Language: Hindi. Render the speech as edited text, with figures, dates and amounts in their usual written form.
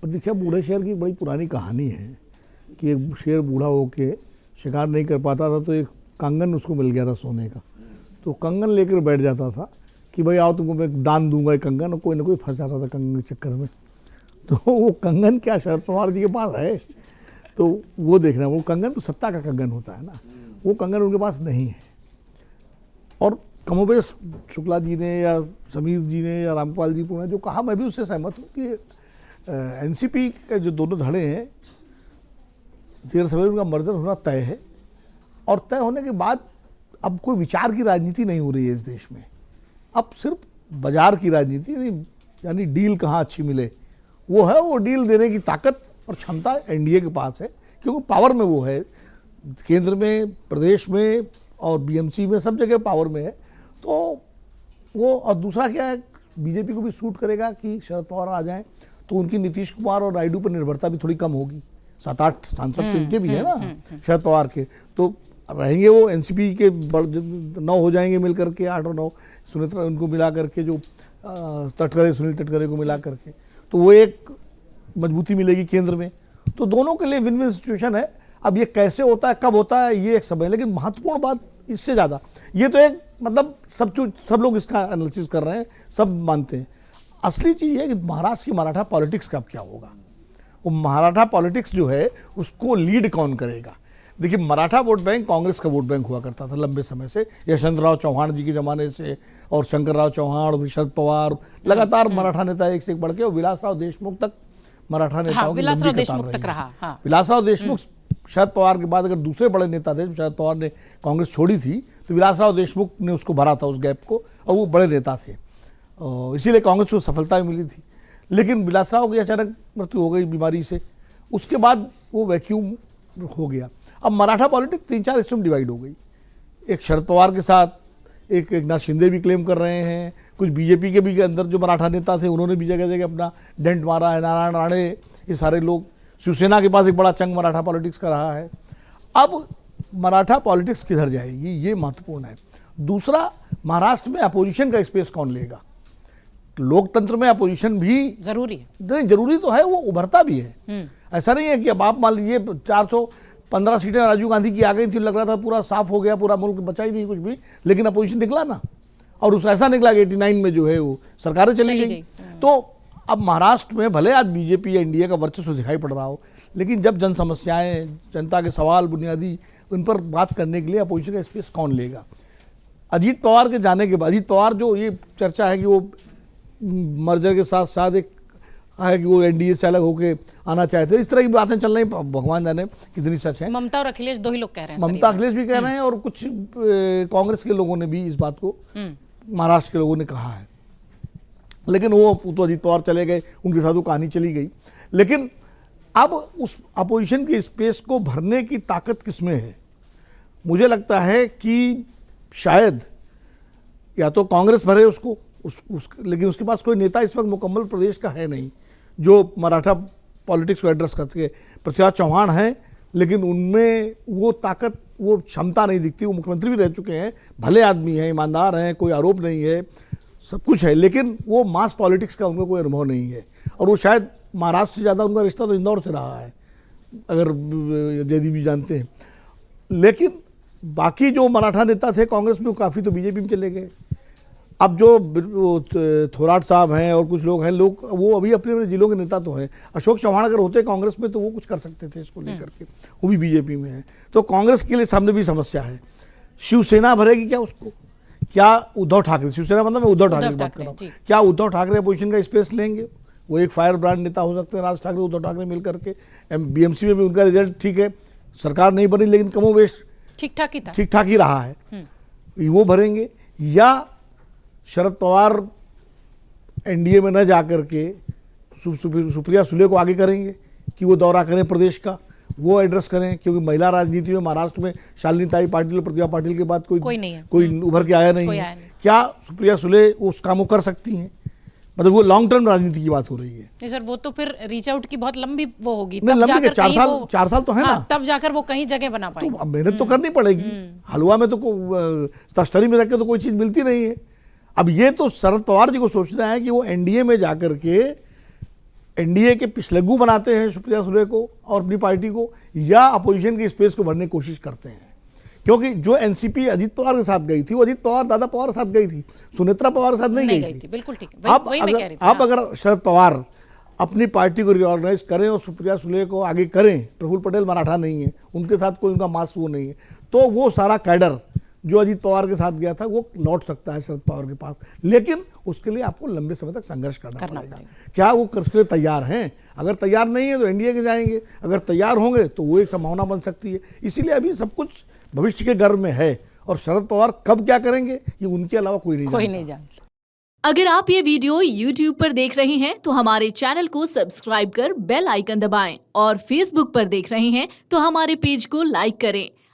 प्रतीक्षा बूढ़े शेर की बड़ी पुरानी कहानी है कि एक शेर बूढ़ा होके शिकार नहीं कर पाता था, तो एक कंगन उसको मिल गया था सोने का, तो कंगन लेकर बैठ जाता था कि भाई आओ तुमको मैं दान दूंगा एक कंगन, और कोई ना कोई फंस जाता था कंगन के चक्कर में। तो वो कंगन क्या शरद पवार जी के पास है, तो वो देखना, वो कंगन तो सत्ता का कंगन होता है ना, वो कंगन उनके पास नहीं है। और कमोबेश शुक्ला जी ने या समीर जी ने या रामपाल जी ने जो कहा, मैं भी उससे सहमत हूँ कि एनसीपी के जो दोनों धड़े हैं, देर सवेर उनका मर्जर होना तय है, और तय होने के बाद अब कोई विचार की राजनीति नहीं हो रही है इस देश में, अब सिर्फ बाजार की राजनीति, यानी डील कहाँ अच्छी मिले वो है, वो डील देने की ताकत और क्षमता एनडीए के पास है, क्योंकि पावर में वो है, केंद्र में, प्रदेश में और बीएमसी में, सब जगह पावर में है। तो वो, और दूसरा क्या है, बीजेपी को भी सूट करेगा कि शरद पवार आ जाएं, तो उनकी नीतीश कुमार और नायडू पर निर्भरता भी थोड़ी कम होगी। 7-8 सांसद तो इनके भी है ना शरद पवार के, तो रहेंगे वो एनसीपी के 9 हो जाएंगे मिल करके, 8 और 9 सुनेत्रा उनको मिला करके, जो तटकरे, सुनील तटकरे को मिला करके, तो वो एक मजबूती मिलेगी केंद्र में। तो दोनों के लिए विन विन सिचुएशन है। अब ये कैसे होता है, कब होता है, ये एक समय, लेकिन महत्वपूर्ण बात इससे ज़्यादा, ये तो एक मतलब सब लोग इसका एनालिसिस कर रहे हैं, सब मानते हैं। असली चीज़ है कि महाराष्ट्र की मराठा पॉलिटिक्स का अब क्या होगा, वो मराठा पॉलिटिक्स जो है उसको लीड कौन करेगा। देखिए, मराठा वोट बैंक कांग्रेस का वोट बैंक हुआ करता था लंबे समय से, यशवंतराव चौहान जी के ज़माने से, और शंकरराव चौहान, शरद पवार, लगातार मराठा नेता एक से एक बढ़ के, और विलासराव देशमुख तक मराठा नेताओं की लंबी कतार रही। विलासराव देशमुख शरद पवार के बाद अगर दूसरे बड़े नेता थे, शरद पवार ने कांग्रेस छोड़ी थी तो विलासराव देशमुख ने उसको भरा था, उस गैप को, और वो बड़े नेता थे, इसीलिए कांग्रेस को सफलता भी मिली थी। लेकिन विलासराव की अचानक मृत्यु हो गई बीमारी से, उसके बाद वो वैक्यूम हो गया। अब मराठा पॉलिटिक्स 3-4 हिस्सों में डिवाइड हो गई, एक शरद पवार के साथ, एक एकनाथ शिंदे भी क्लेम कर रहे हैं, कुछ बीजेपी के भी अंदर जो मराठा नेता थे उन्होंने भी जगह जगह अपना डेंट मारा है, नारायण राणे, ये सारे लोग, शिवसेना के पास एक बड़ा चंग मराठा पॉलिटिक्स का रहा है। अब मराठा पॉलिटिक्स किधर जाएगी, ये महत्वपूर्ण है। दूसरा, महाराष्ट्र में अपोजिशन का स्पेस कौन लेगा। लोकतंत्र में अपोजिशन भी जरूरी है, नहीं जरूरी तो है, वो उभरता भी है। ऐसा नहीं है कि अब आप मान लीजिए 415 सीटें राजीव गांधी की आ गई थी, लग रहा था पूरा साफ हो गया, पूरा मुल्क बचा ही नहीं कुछ भी, लेकिन अपोजिशन निकला ना, और उस ऐसा निकला कि 89 में जो है वो सरकारें चली गई। तो अब महाराष्ट्र में भले आज बीजेपी या एनडीए का वर्चस्व दिखाई पड़ रहा हो, लेकिन जब जन समस्याएं, जनता के सवाल बुनियादी, उन पर बात करने के लिए अपोजिशन का स्पेस कौन लेगा। अजीत पवार के जाने के बाद, अजीत पवार जो ये चर्चा है कि वो मर्जर के साथ साथ एक है कि वो एनडीए से अलग होके आना चाहते हैं, इस तरह की बातें चल रही, भगवान जाने कितनी सच है। ममता और अखिलेश दो ही लोग कह रहे हैं, ममता अखिलेश भी कह रहे हैं, और कुछ कांग्रेस के लोगों ने भी इस बात को, महाराष्ट्र के लोगों ने कहा है। लेकिन वो तो अजीत पवार चले गए, उनके साथ वो कहानी चली गई। लेकिन अब उस अपोजिशन के स्पेस को भरने की ताकत किसमें है। मुझे लगता है कि शायद या तो कांग्रेस भरे उसको, लेकिन उसके पास कोई नेता इस वक्त मुकम्मल प्रदेश का है नहीं जो मराठा पॉलिटिक्स को एड्रेस कर सके। पृथ्वीराज चौहान हैं, लेकिन उनमें वो ताकत, वो क्षमता नहीं दिखती। वो मुख्यमंत्री भी रह चुके हैं, भले आदमी हैं, ईमानदार हैं, कोई आरोप नहीं है, सब कुछ है, लेकिन वो मास पॉलिटिक्स का उनको कोई अनुभव नहीं है। और वो शायद महाराष्ट्र से ज़्यादा उनका रिश्ता तो इंदौर से रहा है, अगर जयदीप जी जानते हैं। लेकिन बाकी जो मराठा नेता थे कांग्रेस में, वो काफ़ी तो बीजेपी में चले गए। अब जो थोराट साहब हैं और कुछ लोग हैं, वो अभी अपने अपने जिलों के नेता तो हैं। अशोक चौहान अगर होते कांग्रेस में तो वो कुछ कर सकते थे इसको लेकर के, वो भी बीजेपी में है। तो कांग्रेस के लिए सामने भी समस्या है। शिवसेना भरेगी क्या उसको, क्या उद्धव ठाकरे, शिवसेना मतलब मैं उद्धव ठाकरे की बात कर रहा हूँ, क्या उद्धव ठाकरे अपोजिशन का स्पेस लेंगे। वो एक फायर ब्रांड नेता हो सकते हैं, राज ठाकरे उद्धव ठाकरे मिल करके। बीएमसी में भी उनका रिजल्ट ठीक है, सरकार नहीं बनी लेकिन कमोबेश ठीक ठाक ही रहा है, वो भरेंगे। या शरद पवार एनडीए में न जाकर के सुप्रिया सुले को आगे करेंगे कि वो दौरा करें प्रदेश का, वो एड्रेस करें, क्योंकि महिला राजनीति में महाराष्ट्र में शालिनी ताई पाटिल और प्रतिभा पाटिल के बाद कोई नहीं है, कोई उभर के आया नहीं है। क्या सुप्रिया सुले उस काम को कर सकती हैं, मतलब वो लॉन्ग टर्म राजनीति की बात हो रही है। नहीं सर, वो तो फिर रीच आउट की बहुत लंबी वो होगी, तब जाकर 4 साल तो है ना, तब जाकर वो कहीं जगह बना पाएंगे। तो अब मेहनत तो करनी पड़ेगी। हलवा में तो तश्तरी में रख के तो कोई चीज मिलती नहीं है। अब ये तो शरद पवार जी को सोचना है कि वो एनडीए में जाकर के एनडीए के पिछलग्गू बनाते हैं सुप्रिया सुले को और अपनी पार्टी को, या अपोजिशन की स्पेस को भरने की कोशिश करते हैं। क्योंकि जो एनसीपी अजीत पवार के साथ गई थी वो अजीत पवार दादा पवार के साथ गई थी, सुनेत्रा पवार के साथ नहीं गई थी। बिल्कुल ठीक है, वही मैं कह रही थी। अब अगर शरद पवार अपनी पार्टी को रिऑर्गेनाइज करें और सुप्रिया सुले को आगे करें, प्रफुल्ल पटेल मराठा नहीं है, उनके साथ कोई उनका मास वो नहीं है, तो वो सारा कैडर जो अजीत पवार के साथ गया था वो लौट सकता है शरद पवार के पास। लेकिन उसके लिए आपको लंबे समय तक संघर्ष करना पड़ेगा। क्या वो उसके लिए तैयार हैं? अगर तैयार नहीं है तो एनडीए के जाएंगे, अगर तैयार होंगे तो वो एक संभावना बन सकती है। इसीलिए अभी सब कुछ भविष्य के गर्भ में है, और शरद पवार कब क्या करेंगे ये उनके अलावा कोई नहीं जानता। अगर आप ये वीडियो YouTube पर देख रहे हैं तो हमारे चैनल को सब्सक्राइब कर बेल आइकन दबाएं, और Facebook पर देख रहे हैं तो हमारे पेज को लाइक करें।